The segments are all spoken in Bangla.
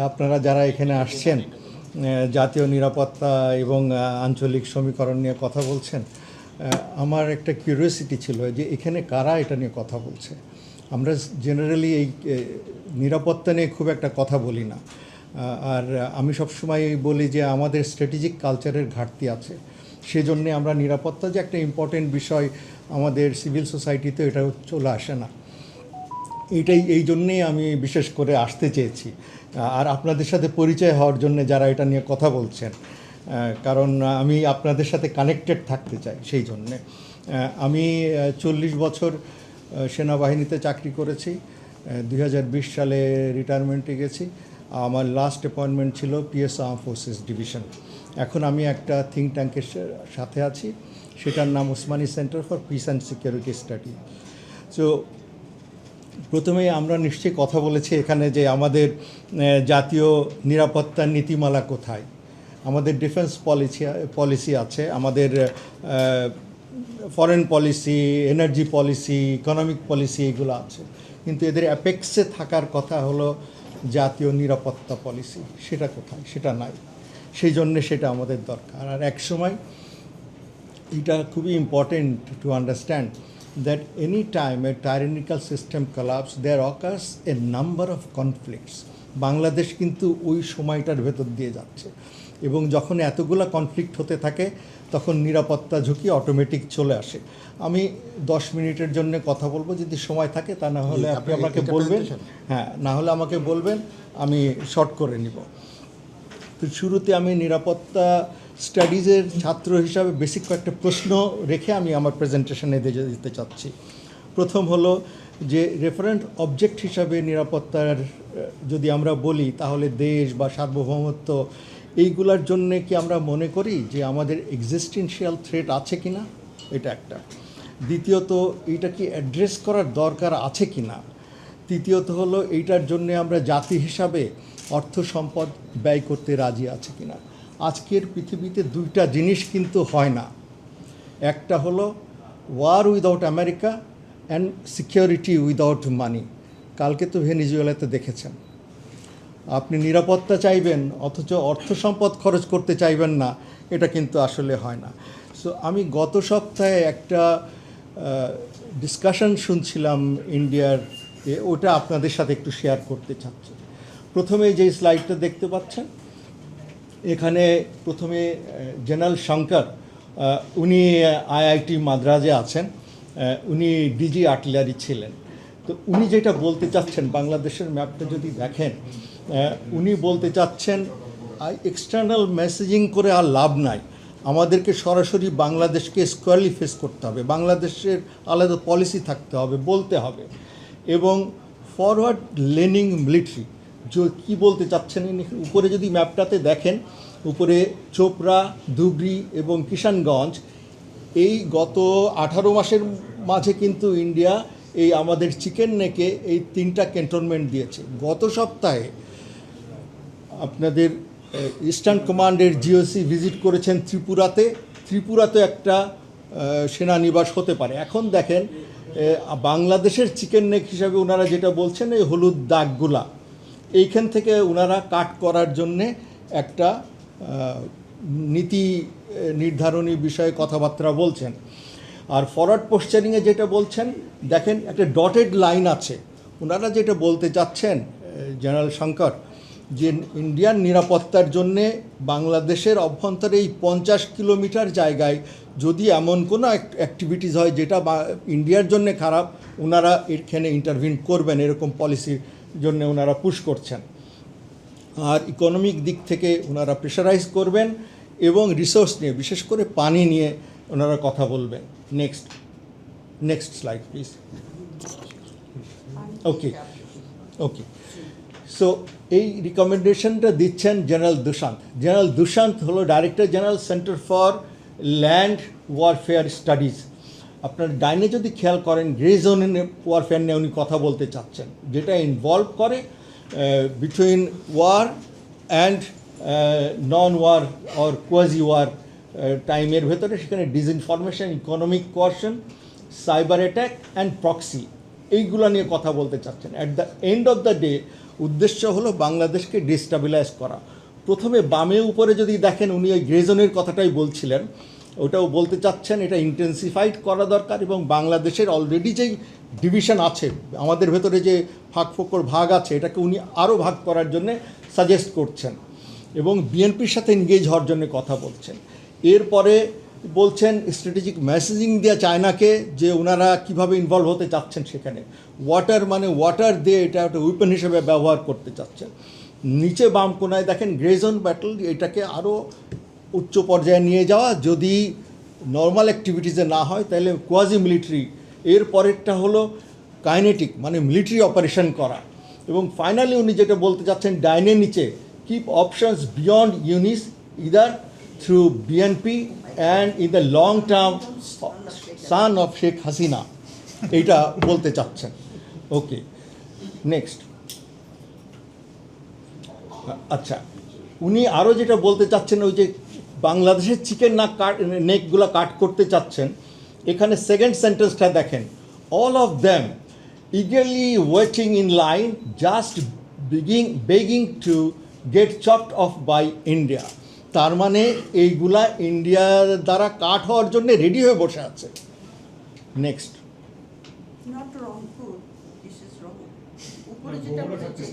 আপনারা যারা এখানে আসছেন জাতীয় নিরাপত্তা এবং আঞ্চলিক সমীকরণ নিয়ে কথা বলছেন, আমার একটা কিউরিওসিটি ছিল যে এখানে কারা এটা নিয়ে কথা বলছে। আমরা জেনারেলি এই নিরাপত্তা নিয়ে খুব একটা কথা বলি না, আর আমি সবসময় বলি যে আমাদের স্ট্র্যাটেজিক কালচারের ঘাটতি আছে। সেজন্যে আমরা নিরাপত্তা যে একটা ইম্পর্টেন্ট বিষয় আমাদের সিভিল সোসাইটিতে এটা চলে আসে না। এই জন্যেই আমি বিশেষ করে আসতে চেয়েছি আর আপনাদের সাথে পরিচয় হওয়ার জন্য যারা এটা নিয়ে কথা বলছেন, কারণ আমি আপনাদের সাথে কানেক্টেড থাকতে চাই। সেই জন্যে আমি 40 বছর সেনাবাহিনীতে চাকরি করেছি, 2020 সালে রিটায়ারমেন্টে গেছি। আমার লাস্ট অ্যাপয়েন্টমেন্ট ছিল পিএস আর্ম ফোর্সেস ডিভিশন। এখন আমি একটা থিঙ্ক ট্যাঙ্কের সাথে আছি, সেটার নাম Osmani centre for piece and security study. So প্রথমেই আমরা নিশ্চয়ই কথা বলেছি এখানে যে আমাদের জাতীয় নিরাপত্তার নীতিমালা কোথায়, আমাদের ডিফেন্স পলিসি আছে, আমাদের foreign policy, energy policy, economic policy, এগুলো আছে। কিন্তু এদের অ্যাপেক্সে থাকার কথা হলো জাতীয় নিরাপত্তা পলিসি। সেটা কোথায়? সেটা নাই। সেই জন্যে সেটা আমাদের দরকার। আর এক সময় এটা খুবই important to understand that any time a tyrannical system collapse, there occurs a number of conflicts. Bangladesh কিন্তু ওই সময়টার ভেতর দিয়ে যাচ্ছে, এবং যখন এতগুলো কনফ্লিক্ট হতে থাকে তখন নিরাপত্তা ঝুঁকি অটোমেটিক চলে আসে। আমি 10 মিনিটের জন্য কথা বলবো, যদি সময় থাকে, তা না হলে আপনি আমাকে বলবেন। হ্যাঁ, না হলে আমাকে বলবেন, আমি শর্ট করে নিব। তো শুরুতে আমি নিরাপত্তা স্টাডিজের ছাত্র হিসাবে বেসিক কয়েকটা প্রশ্ন রেখে আমি আমার প্রেজেন্টেশনে দিতে চাচ্ছি। প্রথম হলো যে রেফারেন্ট অবজেক্ট হিসাবে নিরাপত্তার যদি আমরা বলি, তাহলে দেশ বা সার্বভৌমত্ব, এইগুলার জন্যে কি আমরা মনে করি যে আমাদের এক্সিস্টেন্সিয়াল থ্রেট আছে কি না, এটা একটা। দ্বিতীয়ত, এইটা কি অ্যাড্রেস করার দরকার আছে কি না। তৃতীয়ত হলো এইটার জন্যে আমরা জাতি হিসাবে অর্থ সম্পদ ব্যয় করতে রাজি আছে কি না। আজকের পৃথিবীতে দুইটা জিনিস কিন্তু হয় না, একটা হলো war without America and security without money. কালকে তো ভেনিজুয়েলাতে দেখেছেন, আপনি নিরাপত্তা চাইবেন অথচ অর্থ সম্পদ খরচ করতে চাইবেন না, এটা কিন্তু আসলে হয় না। সো আমি গত সপ্তাহে একটা ডিসকাশন শুনছিলাম ইন্ডিয়ার, ওটা আপনাদের সাথে একটু শেয়ার করতে চাচ্ছি। প্রথমে যে স্লাইডটা দেখতে পাচ্ছেন, এখানে প্রথমে জেনারেল শঙ্কর, উনি আইআইটি মাদ্রাজে আছেন, উনি ডিজি আর্টিলারি ছিলেন। তো উনি যেটা বলতে চাচ্ছেন, বাংলাদেশের ম্যাপটা যদি দেখেন, উনি বলতে চাচ্ছেন এক্সটার্নাল মেসেজিং করে আর লাভ নাই, আমাদেরকে সরাসরি বাংলাদেশকে স্কোয়ারলি ফেস করতে হবে, বাংলাদেশের আলাদা পলিসি থাকতে হবে, বলতে হবে, এবং ফরওয়ার্ড লেনিং মিলিটারি। কী বলতে চাচ্ছেন উপরে যদি ম্যাপটাতে দেখেন, উপরে চোপড়া, ধুবড়ি এবং কিষানগঞ্জ, এই গত 18 মাসের মাঝে কিন্তু ইন্ডিয়া এই আমাদের চিকেন নেকে এই 3টা ক্যান্টনমেন্ট দিয়েছে। গত সপ্তাহে আপনাদের ইস্টার্ন কমান্ডের জিওসি ভিজিট করেছেন ত্রিপুরাতে একটা সেনানিবাস হতে পারে। এখন দেখেন বাংলাদেশের চিকেন নেক হিসাবে ওনারা যেটা বলছেন, এই হলুদ দাগগুলা, এইখান থেকে ওনারা কাট করার জন্যে একটা নীতি নির্ধারণী বিষয়ে কথাবার্তা বলছেন। আর ফরওয়ার্ড পোস্টারিংয়ে যেটা বলছেন, দেখেন একটা ডটেড লাইন আছে। ওনারা যেটা বলতে চাচ্ছেন জেনারেল শঙ্কর, যে ইন্ডিয়ান নিরাপত্তার জন্যে বাংলাদেশের অভ্যন্তরে এই 50 কিলোমিটার জায়গায় যদি এমন কোনো অ্যাক্টিভিটিস হয় যেটা ইন্ডিয়ার জন্যে খারাপ, ওনারা এখানে ইন্টারভিন করবেন, এরকম পলিসির জন্য ওনারা পুশ করছেন। আর ইকোনমিক দিক থেকে ওনারা প্রেশারাইজ করবেন, এবং রিসোর্স নিয়ে, বিশেষ করে পানি নিয়ে ওনারা কথা বলবেন। Next slide please. Okay so এই রিকমেন্ডেশনটা দিচ্ছেন জেনারেল দুশান্ত হলো director general centre for land warfare studies. আপনার ডাইনে যদি খেয়াল করেন, গ্রে জোন ওয়ারফেয়ার নিয়ে উনি কথা বলতে চাচ্ছেন, যেটা ইনভলভ করে between war and non war or quasi war টাইমের ভেতরে। সেখানে disinformation, economic coercion, cyber attack and proxy, এইগুলো নিয়ে কথা বলতে চাচ্ছেন। At the end of the day উদ্দেশ্য হলো বাংলাদেশকে ডিস্টাবিলাইজ করা। প্রথমে বামে উপরে যদি দেখেন, উনি ওই গ্রেজনের কথাটাই বলছিলেন, ওটাও বলতে চাচ্ছেন এটা ইন্টেন্সিফাইড করা দরকার, এবং বাংলাদেশের অলরেডি যেই ডিভিশন আছে, আমাদের ভেতরে যে ফাঁকফোকর ভাগ আছে, এটাকে উনি আরও ভাগ করার জন্যে সাজেস্ট করছেন, এবং বিএনপির সাথে এনগেজ হওয়ার জন্য কথা বলছেন। এরপরে বলছেন স্ট্র্যাটেজিক মেসেজিং দেওয়া চায়নাকে, যে ওনারা কীভাবে ইনভলভ হতে চাচ্ছেন সেখানে। ওয়াটার মানে ওয়াটার দিয়ে এটা একটা উইপন হিসেবে ব্যবহার করতে চাচ্ছেন। নিচে বাম কোনায় দেখেন গ্রেজন ব্যাটল, এটাকে আরও উচ্চ পর্যায়ে নিয়ে যাওয়া, যদি নর্মাল অ্যাক্টিভিটিসে না হয় তাহলে কোয়াজি মিলিটারি। এর পরেরটা হলো কাইনেটিক, মানে মিলিটারি অপারেশন করা। এবং ফাইনালি উনি যেটা বলতে চাচ্ছেন ডাইনের নিচে, keep options beyond Yunus either through BNP and in the long term son of Sheikh Hasina, এইটা বলতে চাচ্ছেন। Okay, next. আচ্ছা, উনি আরও যেটা বলতে চাচ্ছেন, ওই যে বাংলাদেশের চিকেন নেকগুলো কাট করতে চাচ্ছেন, এখানে সেকেন্ড সেন্টেন্সটা দেখেন, all of them eagerly waiting in line, just begging to get chopped off by India. তার মানে এইগুলা ইন্ডিয়ার দ্বারা কাট হওয়ার জন্য রেডি হয়ে বসে আছে। Next. Not Rangpur, this is wrong. উপরে যেটা বলেছে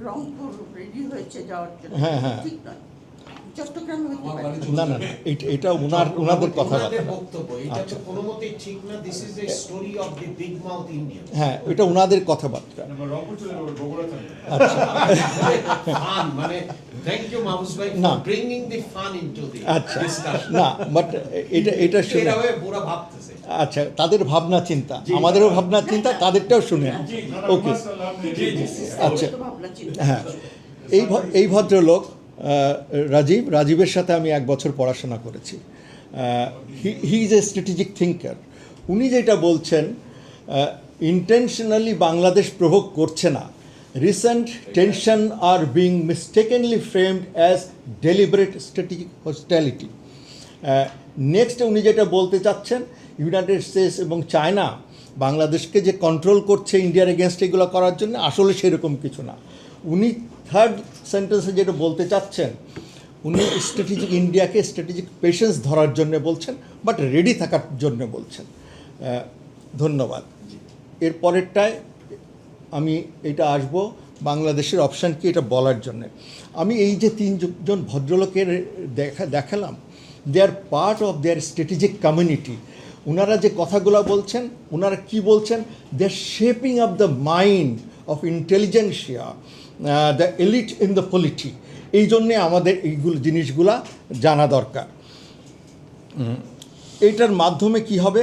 রংপুর রেডি হয়েছে যাওয়ার জন্য, হ্যাঁ হ্যাঁ, ঠিক নয়। চট্টগ্রাম হতে পারে না না, এটা ওনাদের কথাবার্তা। বক্তব্য, এটা তো কোনো মতেই ঠিক না। This is the story of the big mouth Indian. হ্যাঁ, এটা ওনাদের কথাবার্তা। ফান মানে থ্যাংক ইউ মাহফুজ ভাই না। For bringing the fun into দি আচ্ছা, ডিসকাশন। না, বাট এটা শুনে, এটা হয়ে পুরো ভাবতেছে। আচ্ছা, তাদের ভাবনা চিন্তা, আমাদেরও ভাবনা চিন্তা, তাদেরটাও শুনেন। ওকে, আচ্ছা, ভাবনা চিন্তা। হ্যাঁ, এই ভদ্রলোক রাজীবের সাথে আমি 1 বছর পড়াশোনা করেছি। He is a strategic thinker. উনি যেটা বলছেন, ইন্টেনশনালি বাংলাদেশ প্রভোগ করছে না, recent tension are being mistakenly framed as deliberate strategic hostility. Next উনি যেটা বলতে চাচ্ছেন, ইউনাইটেড স্টেটস এবং চায়না বাংলাদেশকে যে কন্ট্রোল করছে ইন্ডিয়ার এগেনস্ট এগুলো করার জন্য, আসলে সেরকম কিছু না। উনি থার্ড সেন্টেন্সে যেটা বলতে চাচ্ছেন, উনি স্ট্র্যাটেজিক ইন্ডিয়াকে স্ট্র্যাটেজিক পেশেন্স ধরার জন্য বলছেন, বাট রেডি থাকার জন্য বলছেন। ধন্যবাদ। এর পরেরটায় আমি এটা আসব বাংলাদেশের অপশান কি এটা বলার জন্য। আমি এই যে 3 ভদ্রলোকের দেখালাম, they are part of their strategic community. ওনারা যে কথাগুলো বলছেন, ওনারা কি বলছেন, they are shaping up the mind of intelligentsia, the elite in the polity. এই জন্যে আমাদের এইগুলো জিনিসগুলা জানা দরকার। এইটার মাধ্যমে কি হবে,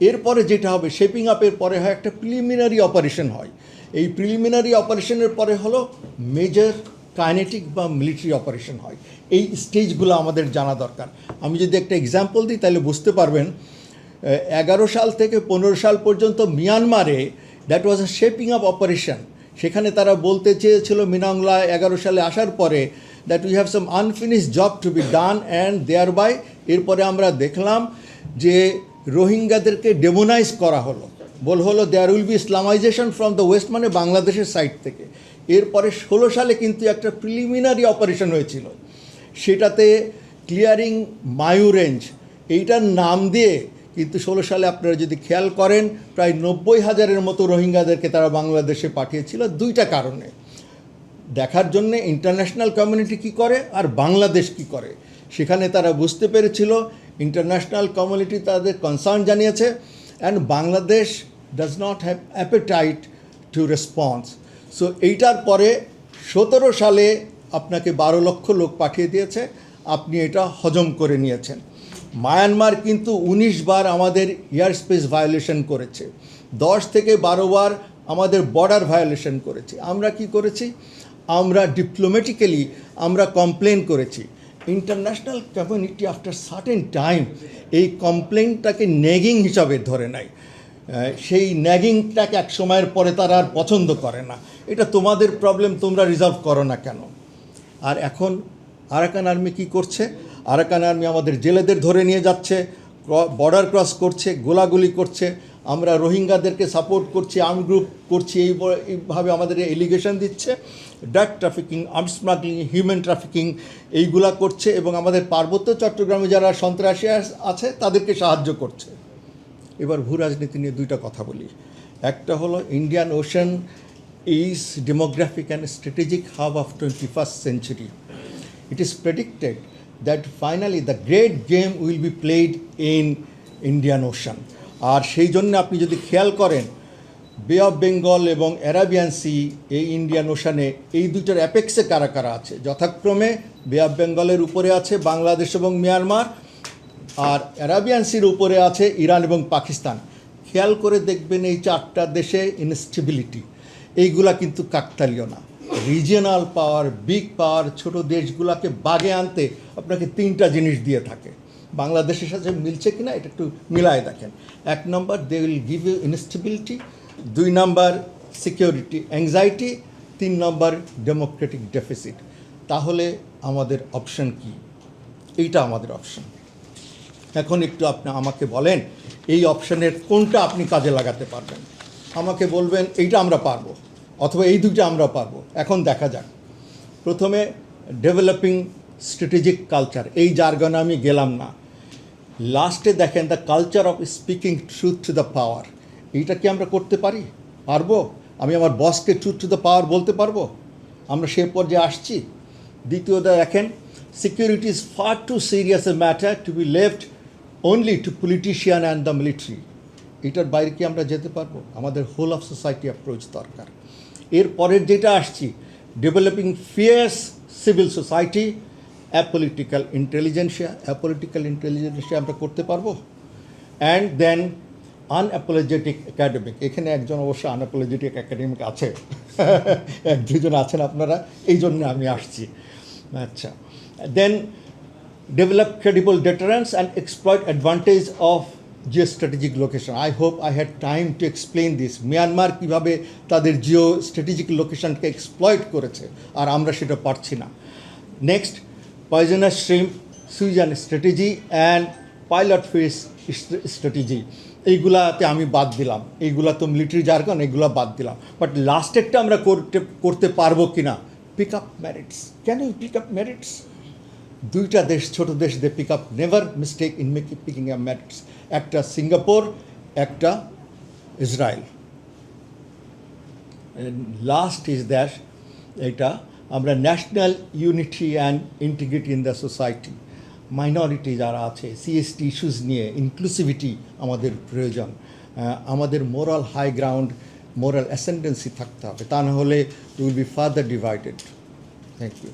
এরপরে যেটা হবে, শেপিং আপের পরে হয় একটা প্রিলিমিনারি অপারেশন হয়। এই প্রিলিমিনারি অপারেশনের পরে হলো মেজর কাইনেটিক বা মিলিটারি অপারেশন হয়। এই স্টেজগুলো আমাদের জানা দরকার। আমি যদি একটা এক্সাম্পল দিই তাহলে বুঝতে পারবেন। 11 সাল থেকে 15 সাল পর্যন্ত মিয়ানমারে that was a shaping up operation. সেখানে তারা বলতে চেয়েছিল মিনাংলা 11 সালে আসার পরে, that we have some unfinished job to be done, and thereby এরপরে আমরা দেখলাম যে রোহিঙ্গাদেরকে ডেমোনাইজ করা হলো, হলো there will be Islamization from the west, মানে বাংলাদেশের সাইড থেকে। এরপরে 16 সালে কিন্তু একটা প্রিলিমিনারি অপারেশন হয়েছিল, সেটাতে ক্লিয়ারিং মায়ু রেঞ্জ, এইটার নাম দিয়ে কিন্তু 16 সালে আপনারা যদি খেয়াল করেন, প্রায় 90,000-এর মতো রোহিঙ্গাদেরকে তারা বাংলাদেশে পাঠিয়েছিল। 2টা কারণে দেখার জন্যে ইন্টারন্যাশনাল কমিউনিটি কী করে আর বাংলাদেশ কী করে। সেখানে তারা বুঝতে পেরেছিল ইন্টারন্যাশনাল কমিউনিটি তাদের কনসার্ন জানিয়েছে, and Bangladesh does not have appetite two response. So এইটার পরে 17 সালে আপনাকে 12 লক্ষ লোক পাঠিয়ে দিয়েছে, আপনি এটা হজম করে নিয়েছেন। মায়ানমার কিন্তু 19 বার আমাদের এয়ার স্পেস ভায়োলেশন করেছে, 10 থেকে 12 বার আমাদের বর্ডার ভায়োলেশন করেছে। আমরা কি করেছি, আমরা ডিপ্লোম্যাটিক্যালি আমরা কমপ্লেন করেছি। International community after certain time এই কমপ্লেনটাকে নেগিং হিসাবে ধরে নেয়। সেই ন্যাগিংটাকে এক সময়ের পরে তারা আর পছন্দ করে না। এটা তোমাদের প্রবলেম, তোমরা রিজলভ করো না কেন। আর এখন আরাকান আর্মি কি করছে, আরাকান আর্মি আমাদের জেলেদের ধরে নিয়ে যাচ্ছে, বর্ডার ক্রস করছে, গোলাগুলি করছে। আমরা রোহিঙ্গাদেরকে সাপোর্ট করছি, আর্ম গ্রুপ করছি, এইভাবে আমাদের এলিগেশন দিচ্ছে। Drug trafficking, arms smuggling, human trafficking এইগুলা করছে এবং আমাদের পার্বত্য চট্টগ্রামে যারা সন্ত্রাসী আছে তাদেরকে সাহায্য করছে। এবার ভূ রাজনীতি নিয়ে দুইটা কথা বলি। একটা হলো Indian ocean is demographic and strategic hub of 21st century. It is predicted that finally the great game will be played in Indian Ocean. আর সেই জন্য আপনি যদি খেয়াল করেন বে অফ বেঙ্গল এবং অ্যারাবিয়ান সি, এই ইন্ডিয়ান ওশানে এই দুইটার অ্যাপেক্সে কারা কারা আছে, যথাক্রমে বে অফ বেঙ্গলের উপরে আছে বাংলাদেশ এবং মিয়ানমার, আর অ্যারাবিয়ান সির উপরে আছে ইরান এবং পাকিস্তান। খেয়াল করে দেখবেন এই চারটা দেশে ইনস্টেবিলিটি, এইগুলা কিন্তু কাকতালীয় না। রিজিয়নাল পাওয়ার, বিগ পাওয়ার ছোট দেশগুলোকে বাগে আনতে আপনাকে তিনটা জিনিস দিয়ে থাকে। বাংলাদেশের সাথে মিলছে কিনা এটা একটু মিলায় দেখেন। 1 নম্বর, they will give you instability. 2 নম্বর, সিকিউরিটি অ্যাংজাইটি। 3 নম্বর, ডেমোক্রেটিক ডেফিসিট। তাহলে আমাদের অপশন কি? এইটা আমাদের অপশন। এখন একটু আপনি আমাকে বলেন এই অপশনের কোনটা আপনি কাজে লাগাতে পারবেন। আমাকে বলবেন এইটা আমরা পারবো, অথবা এই দুইটা আমরা পারবো। এখন দেখা যাক। প্রথমে ডেভেলপিং স্ট্র্যাটেজিক কালচার, এই জার্গনে আমি গেলাম না। লাস্টে দেখেন the culture of speaking truth to the power. এইটা কি আমরা করতে পারি? পারবো? আমি আমার বসকে ট্রুথ টু দ্য পাওয়ার বলতে পারবো? আমরা সে পর্যায়ে আসছি। দ্বিতীয়ত দেখেন, security is far too serious a matter to be left only to politician and the military. এটার বাইরে কি আমরা যেতে পারবো? আমাদের হোল অফ সোসাইটি অ্যাপ্রোচ দরকার। এর পরের যেটা আসছি, developing fierce civil society, apolitical intelligentsia আমরা করতে পারবো। And then unapologetic academic. এখানে একজন অবশ্য আনঅ্যাপোলজেটিক একাডেমিক আছে, 1-2 জন আছেন আপনারা, এই জন্য আমি আসছি। আচ্ছা, দেন develop credible deterrence and exploit advantage of geostrategic location. I hope I had time to explain this. Myanmar কীভাবে তাদের জিও স্ট্র্যাটেজিক লোকেশনকে এক্সপ্লয়েট করেছে, আর আমরা সেটা পারছি না। নেক্সট, পয়জনাস শ্রিম্প সুইজান strategy and pilot fish strategy, এইগুলাতে আমি বাদ দিলাম। এইগুলা তো মিলিটারি জার্গন, এইগুলো বাদ দিলাম। বাট লাস্টেরটা আমরা করতে পারবো কি না? Pick up merits. Can you pick up merits? দুইটা দেশ, ছোট দেশ, they pick up, never mistake in picking up merits. একটা সিঙ্গাপুর, একটা ইসরায়েল। লাস্ট ইজ দ্যাট, এটা আমরা national unity and integrity in the society, minority যারা আছে, সিএসটি ইস্যুস নিয়ে ইনক্লুসিভিটি আমাদের প্রয়োজন। আমাদের moral high ground, moral ascendancy থাকতে হবে, তা না হলে will be further divided. Thank you.